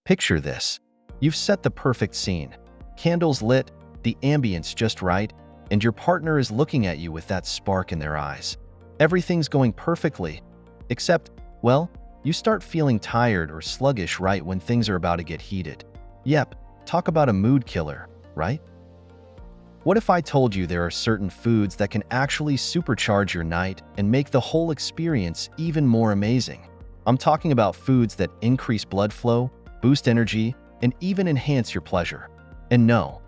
Picture this. You've set the perfect scene. Candles lit, the ambience just right, and your partner is looking at you with that spark in their eyes. Everything's going perfectly, except, well, you start feeling tired or sluggish right when things are about to get heated. Yep, talk about a mood killer, right? What if I told you there are certain foods that can actually supercharge your night and make the whole experience even more amazing? I'm talking about foods that increase blood flow, boost energy, and even enhance your pleasure. And no,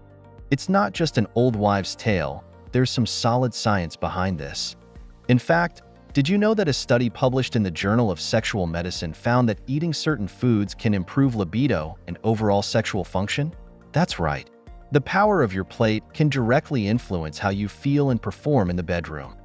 it's not just an old wives' tale, there's some solid science behind this. In fact, did you know that a study published in the Journal of Sexual Medicine found that eating certain foods can improve libido and overall sexual function? That's right. The power of your plate can directly influence how you feel and perform in the bedroom.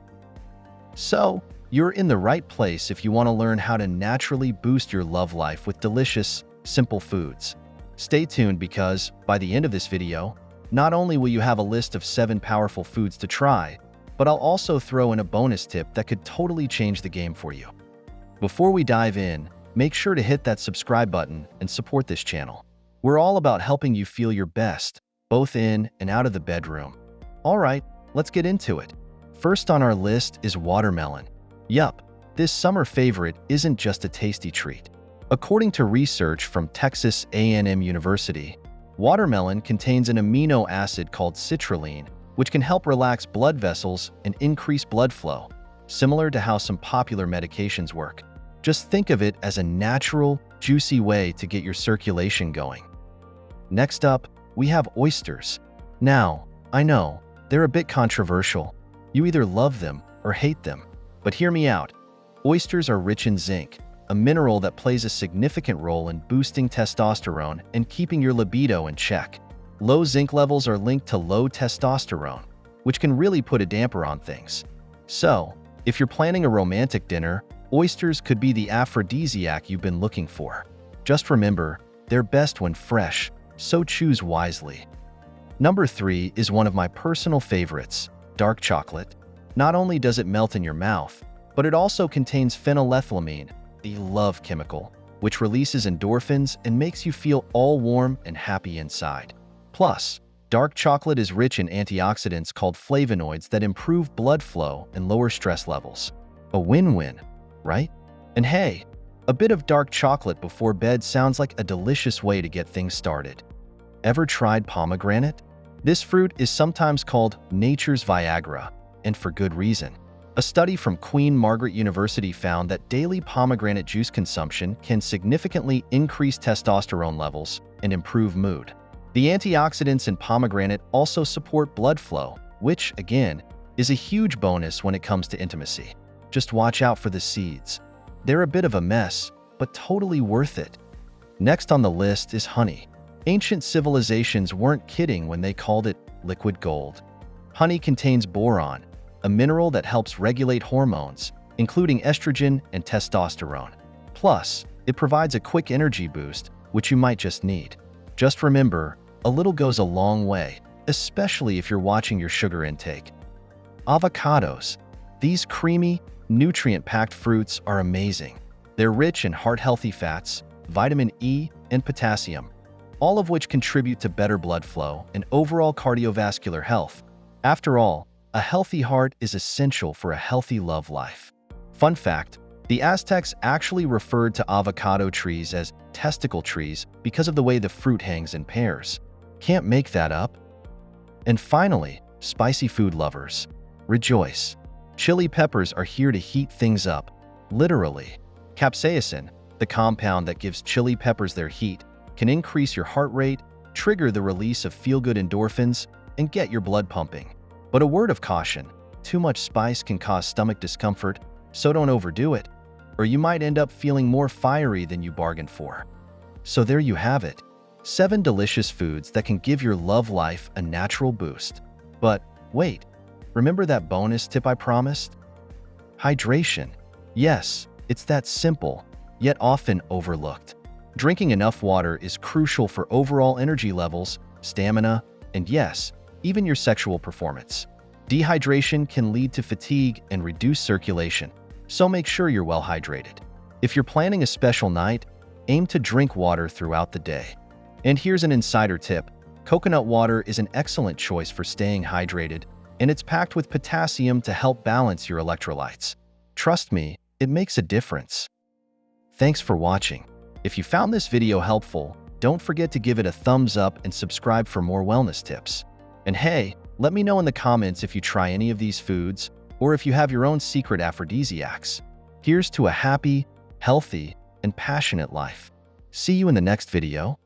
So, you're in the right place if you want to learn how to naturally boost your love life with delicious, simple foods. Stay tuned because, by the end of this video, not only will you have a list of 7 powerful foods to try, but I'll also throw in a bonus tip that could totally change the game for you. Before we dive in, make sure to hit that subscribe button and support this channel. We're all about helping you feel your best, both in and out of the bedroom. Alright, let's get into it. First on our list is watermelon. Yup, this summer favorite isn't just a tasty treat. According to research from Texas A&M University, watermelon contains an amino acid called citrulline, which can help relax blood vessels and increase blood flow, similar to how some popular medications work. Just think of it as a natural, juicy way to get your circulation going. Next up, we have oysters. Now, I know, they're a bit controversial. You either love them or hate them. But hear me out. Oysters are rich in zinc, a mineral that plays a significant role in boosting testosterone and keeping your libido in check. Low zinc levels are linked to low testosterone, which can really put a damper on things. So, if you're planning a romantic dinner, oysters could be the aphrodisiac you've been looking for. Just remember, they're best when fresh, so choose wisely. Number 3 is one of my personal favorites, dark chocolate. Not only does it melt in your mouth, but it also contains phenylethylamine, the love chemical, which releases endorphins and makes you feel all warm and happy inside. Plus, dark chocolate is rich in antioxidants called flavonoids that improve blood flow and lower stress levels. A win-win, right? And hey, a bit of dark chocolate before bed sounds like a delicious way to get things started. Ever tried pomegranate? This fruit is sometimes called nature's Viagra, and for good reason. A study from Queen Margaret University found that daily pomegranate juice consumption can significantly increase testosterone levels and improve mood. The antioxidants in pomegranate also support blood flow, which, again, is a huge bonus when it comes to intimacy. Just watch out for the seeds. They're a bit of a mess, but totally worth it. Next on the list is honey. Ancient civilizations weren't kidding when they called it liquid gold. Honey contains boron, a mineral that helps regulate hormones, including estrogen and testosterone. Plus, it provides a quick energy boost, which you might just need. Just remember, a little goes a long way, especially if you're watching your sugar intake. Avocados. These creamy, nutrient-packed fruits are amazing. They're rich in heart-healthy fats, vitamin E, and potassium, all of which contribute to better blood flow and overall cardiovascular health. After all, a healthy heart is essential for a healthy love life. Fun fact, the Aztecs actually referred to avocado trees as testicle trees because of the way the fruit hangs in pairs. Can't make that up. And finally, spicy food lovers. Rejoice. Chili peppers are here to heat things up, literally. Capsaicin, the compound that gives chili peppers their heat, can increase your heart rate, trigger the release of feel-good endorphins, and get your blood pumping. But a word of caution, too much spice can cause stomach discomfort, so don't overdo it, or you might end up feeling more fiery than you bargained for. So there you have it, 7 delicious foods that can give your love life a natural boost. But wait, remember that bonus tip I promised? Hydration. Yes, it's that simple, yet often overlooked. Drinking enough water is crucial for overall energy levels, stamina, and yes, even your sexual performance. Dehydration can lead to fatigue and reduce circulation, so make sure you're well hydrated. If you're planning a special night, aim to drink water throughout the day. And here's an insider tip. Coconut water is an excellent choice for staying hydrated, and it's packed with potassium to help balance your electrolytes. Trust me, it makes a difference. Thanks for watching. If you found this video helpful, don't forget to give it a thumbs up and subscribe for more wellness tips. And hey, let me know in the comments if you try any of these foods or if you have your own secret aphrodisiacs. Here's to a happy, healthy, and passionate life. See you in the next video.